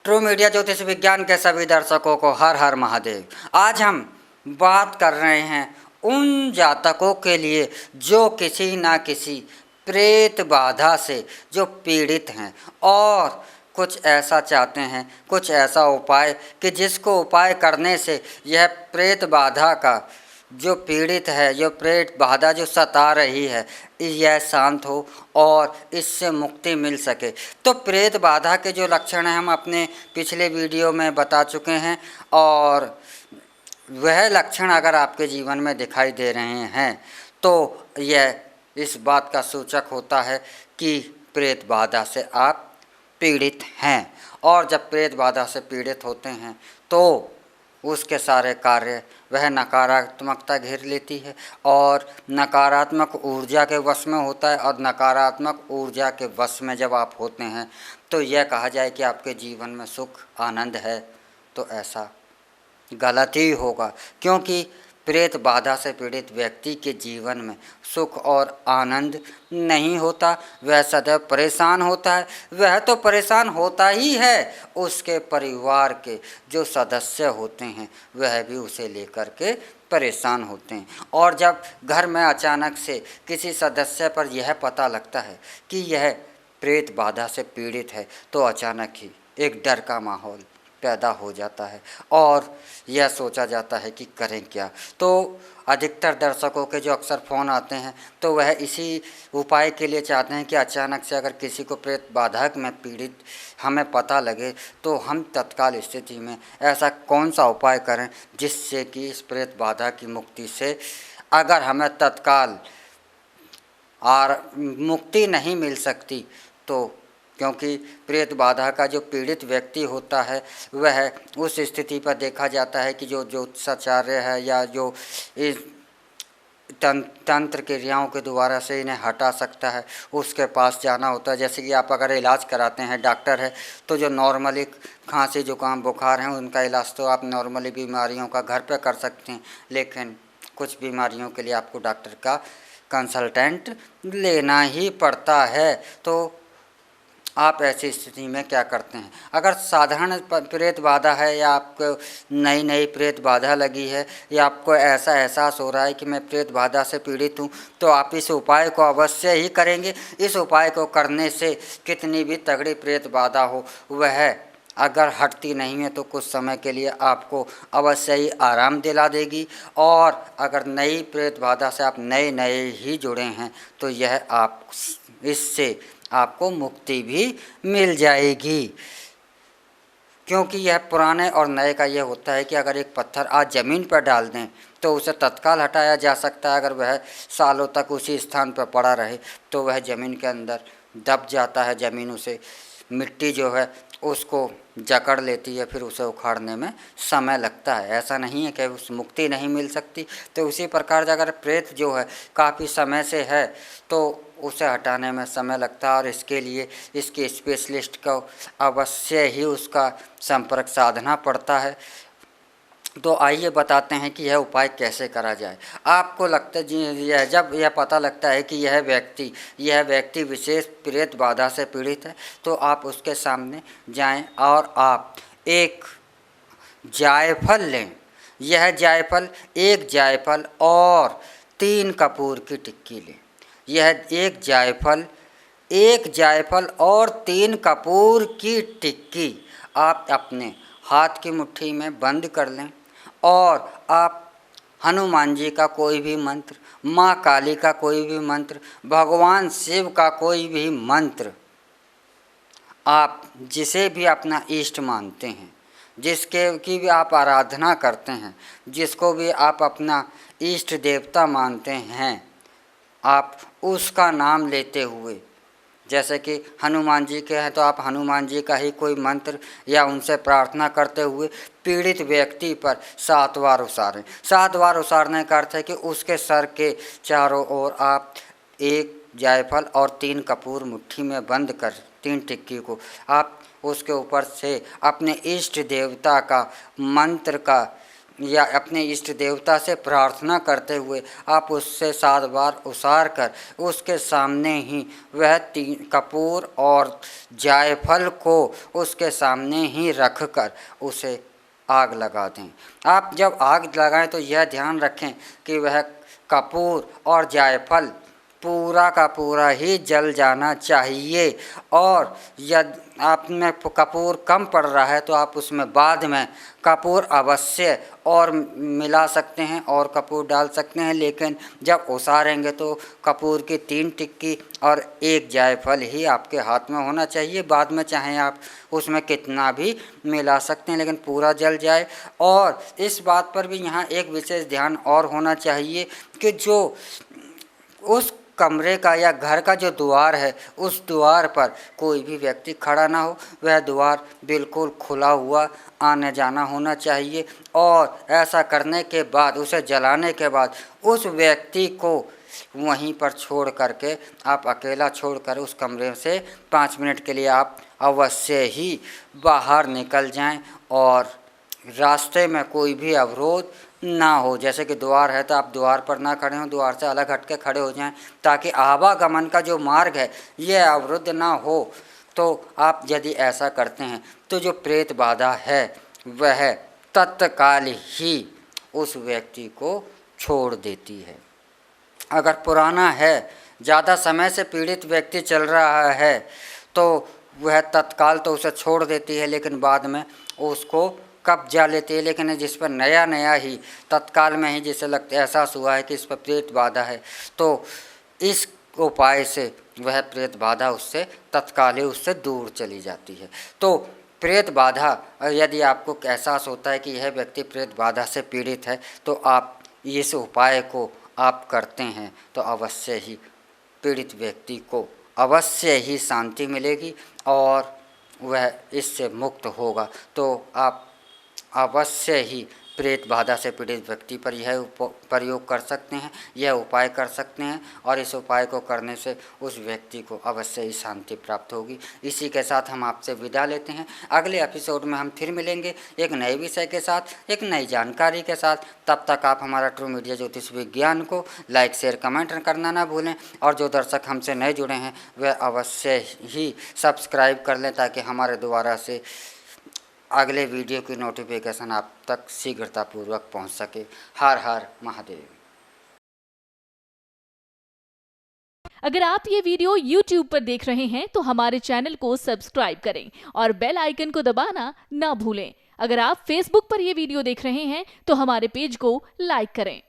True media ज्योतिष विज्ञान के सभी दर्शकों को हर हर महादेव। आज हम बात कर रहे हैं उन जातकों के लिए जो किसी ना किसी प्रेत बाधा से जो पीड़ित हैं और कुछ ऐसा चाहते हैं, कुछ ऐसा उपाय कि जिसको उपाय करने से यह प्रेत बाधा का जो पीड़ित है, जो प्रेत बाधा जो सता रही है, यह शांत हो और इससे मुक्ति मिल सके। तो प्रेत बाधा के जो लक्षण हैं हम अपने पिछले वीडियो में बता चुके हैं और वह लक्षण अगर आपके जीवन में दिखाई दे रहे हैं तो यह इस बात का सूचक होता है कि प्रेत बाधा से आप पीड़ित हैं। और जब प्रेत बाधा से पीड़ित होते हैं तो उसके सारे कार्य वह नकारात्मकता घेर लेती है और नकारात्मक ऊर्जा के वश में होता है। और नकारात्मक ऊर्जा के वश में जब आप होते हैं तो यह कहा जाए कि आपके जीवन में सुख आनंद है, तो ऐसा गलत ही होगा, क्योंकि प्रेत बाधा से पीड़ित व्यक्ति के जीवन में सुख और आनंद नहीं होता, वह सदैव परेशान होता है। वह तो परेशान होता ही है, उसके परिवार के जो सदस्य होते हैं वह भी उसे लेकर के परेशान होते हैं। और जब घर में अचानक से किसी सदस्य पर यह पता लगता है कि यह प्रेत बाधा से पीड़ित है तो अचानक ही एक डर का माहौल पैदा हो जाता है और यह सोचा जाता है कि करें क्या। तो अधिकतर दर्शकों के जो अक्सर फ़ोन आते हैं तो वह इसी उपाय के लिए चाहते हैं कि अचानक से अगर किसी को प्रेत बाधा में पीड़ित हमें पता लगे तो हम तत्काल स्थिति में ऐसा कौन सा उपाय करें जिससे कि इस प्रेत बाधा की मुक्ति से अगर हमें तत्काल मुक्ति नहीं मिल सकती तो, क्योंकि प्रेत बाधा का जो पीड़ित व्यक्ति होता है वह उस स्थिति पर देखा जाता है कि जो ज्योतिषाचार्य है या जो इस तंत्र क्रियाओं के द्वारा से इन्हें हटा सकता है उसके पास जाना होता है। जैसे कि आप अगर इलाज कराते हैं, डॉक्टर है, तो जो नॉर्मली खांसी जुकाम बुखार हैं उनका इलाज तो आप नॉर्मली बीमारियों का घर पे कर सकते हैं, लेकिन कुछ बीमारियों के लिए आपको डॉक्टर का कंसल्टेंट लेना ही पड़ता है। तो आप ऐसी स्थिति में क्या करते हैं? अगर साधारण प्रेत बाधा है या आपको नई नई प्रेत बाधा लगी है या आपको ऐसा एहसास हो रहा है कि मैं प्रेत बाधा से पीड़ित हूँ, तो आप इस उपाय को अवश्य ही करेंगे। इस उपाय को करने से कितनी भी तगड़ी प्रेत बाधा हो वह अगर हटती नहीं है तो कुछ समय के लिए आपको अवश्य ही आराम दिला देगी। और अगर नई प्रेत बाधा से आप नए नए ही जुड़े हैं तो यह आप इससे आपको मुक्ति भी मिल जाएगी। क्योंकि यह पुराने और नए का यह होता है कि अगर एक पत्थर आज ज़मीन पर डाल दें तो उसे तत्काल हटाया जा सकता है, अगर वह सालों तक उसी स्थान पर पड़ा रहे तो वह ज़मीन के अंदर दब जाता है, ज़मीन उसे मिट्टी जो है उसको जकड़ लेती है, फिर उसे उखाड़ने में समय लगता है। ऐसा नहीं है कि उस मुक्ति नहीं मिल सकती। तो उसी प्रकार से अगर प्रेत जो है काफ़ी समय से है तो उसे हटाने में समय लगता है और इसके लिए इसके स्पेशलिस्ट को अवश्य ही उसका संपर्क साधना पड़ता है। तो आइए बताते हैं कि यह उपाय कैसे करा जाए। आपको लगता है जी, जब यह पता लगता है कि यह व्यक्ति विशेष प्रेत बाधा से पीड़ित है तो आप उसके सामने जाएं और आप एक जायफल लें। यह जायफल, एक जायफल और 3 कपूर की टिक्की लें। यह एक जायफल और 3 कपूर की टिक्की आप अपने हाथ की मुट्ठी में बंद कर लें और आप हनुमान जी का कोई भी मंत्र, माँ काली का कोई भी मंत्र, भगवान शिव का कोई भी मंत्र, आप जिसे भी अपना इष्ट मानते हैं, जिसके की भी आप आराधना करते हैं, जिसको भी आप अपना इष्ट देवता मानते हैं, आप उसका नाम लेते हुए, जैसे कि हनुमान जी के हैं तो आप हनुमान जी का ही कोई मंत्र या उनसे प्रार्थना करते हुए पीड़ित व्यक्ति पर 7 बार उसारें। 7 बार उसारने का अर्थ है कि उसके सर के चारों ओर आप एक जायफल और 3 कपूर मुट्ठी में बंद कर 3 टिक्की को आप उसके ऊपर से अपने इष्ट देवता का मंत्र का या अपने इष्ट देवता से प्रार्थना करते हुए आप उससे 7 बार उसार कर उसके सामने ही वह 3 कपूर और जायफल को उसके सामने ही रख कर उसे आग लगा दें। आप जब आग लगाएं तो यह ध्यान रखें कि वह कपूर और जायफल पूरा का पूरा ही जल जाना चाहिए। और यदि आप में कपूर कम पड़ रहा है तो आप उसमें बाद में कपूर अवश्य और मिला सकते हैं और कपूर डाल सकते हैं, लेकिन जब उसारेंगे तो कपूर की 3 टिक्की और 1 जायफल ही आपके हाथ में होना चाहिए। बाद में चाहें आप उसमें कितना भी मिला सकते हैं, लेकिन पूरा जल जाए। और इस बात पर भी यहाँ एक विशेष ध्यान और होना चाहिए कि जो उस कमरे का या घर का जो द्वार है उस द्वार पर कोई भी व्यक्ति खड़ा ना हो, वह द्वार बिल्कुल खुला हुआ आने जाना होना चाहिए। और ऐसा करने के बाद, उसे जलाने के बाद उस व्यक्ति को वहीं पर छोड़ करके आप अकेला छोड़कर उस कमरे से 5 मिनट के लिए आप अवश्य ही बाहर निकल जाएं और रास्ते में कोई भी अवरोध ना हो। जैसे कि द्वार है तो आप द्वार पर ना खड़े हों, द्वार से अलग हट के खड़े हो जाएं ताकि आवागमन का जो मार्ग है यह अवरुद्ध ना हो। तो आप यदि ऐसा करते हैं तो जो प्रेत बाधा है वह तत्काल ही उस व्यक्ति को छोड़ देती है। अगर पुराना है, ज़्यादा समय से पीड़ित व्यक्ति चल रहा है तो वह तत्काल तो उसे छोड़ देती है, लेकिन बाद में उसको कब्जा लेती है। लेकिन जिस पर नया नया ही तत्काल में ही जिसे लगता एहसास हुआ है कि इस पर प्रेत बाधा है, तो इस उपाय से वह प्रेत बाधा उससे तत्काल ही उससे दूर चली जाती है। तो प्रेत बाधा, यदि आपको एहसास होता है कि यह व्यक्ति प्रेत बाधा से पीड़ित है तो आप इस उपाय को आप करते हैं तो अवश्य ही पीड़ित व्यक्ति को अवश्य ही शांति मिलेगी और वह इससे मुक्त होगा। तो आप अवश्य ही प्रेत बाधा से पीड़ित व्यक्ति पर यह प्रयोग कर सकते हैं, यह उपाय कर सकते हैं और इस उपाय को करने से उस व्यक्ति को अवश्य ही शांति प्राप्त होगी। इसी के साथ हम आपसे विदा लेते हैं। अगले एपिसोड में हम फिर मिलेंगे एक नए विषय के साथ, एक नई जानकारी के साथ। तब तक आप हमारा ट्रू मीडिया ज्योतिष विज्ञान को लाइक शेयर कमेंट करना ना भूलें और जो दर्शक हमसे नए जुड़े हैं वह अवश्य ही सब्सक्राइब कर लें ताकि हमारे द्वारा से अगले वीडियो की नोटिफिकेशन आप तक शीघ्रतापूर्वक पहुंच सके। हर हर महादेव। अगर आप ये वीडियो YouTube पर देख रहे हैं तो हमारे चैनल को सब्सक्राइब करें और बेल आइकन को दबाना ना भूलें। अगर आप Facebook पर ये वीडियो देख रहे हैं तो हमारे पेज को लाइक करें।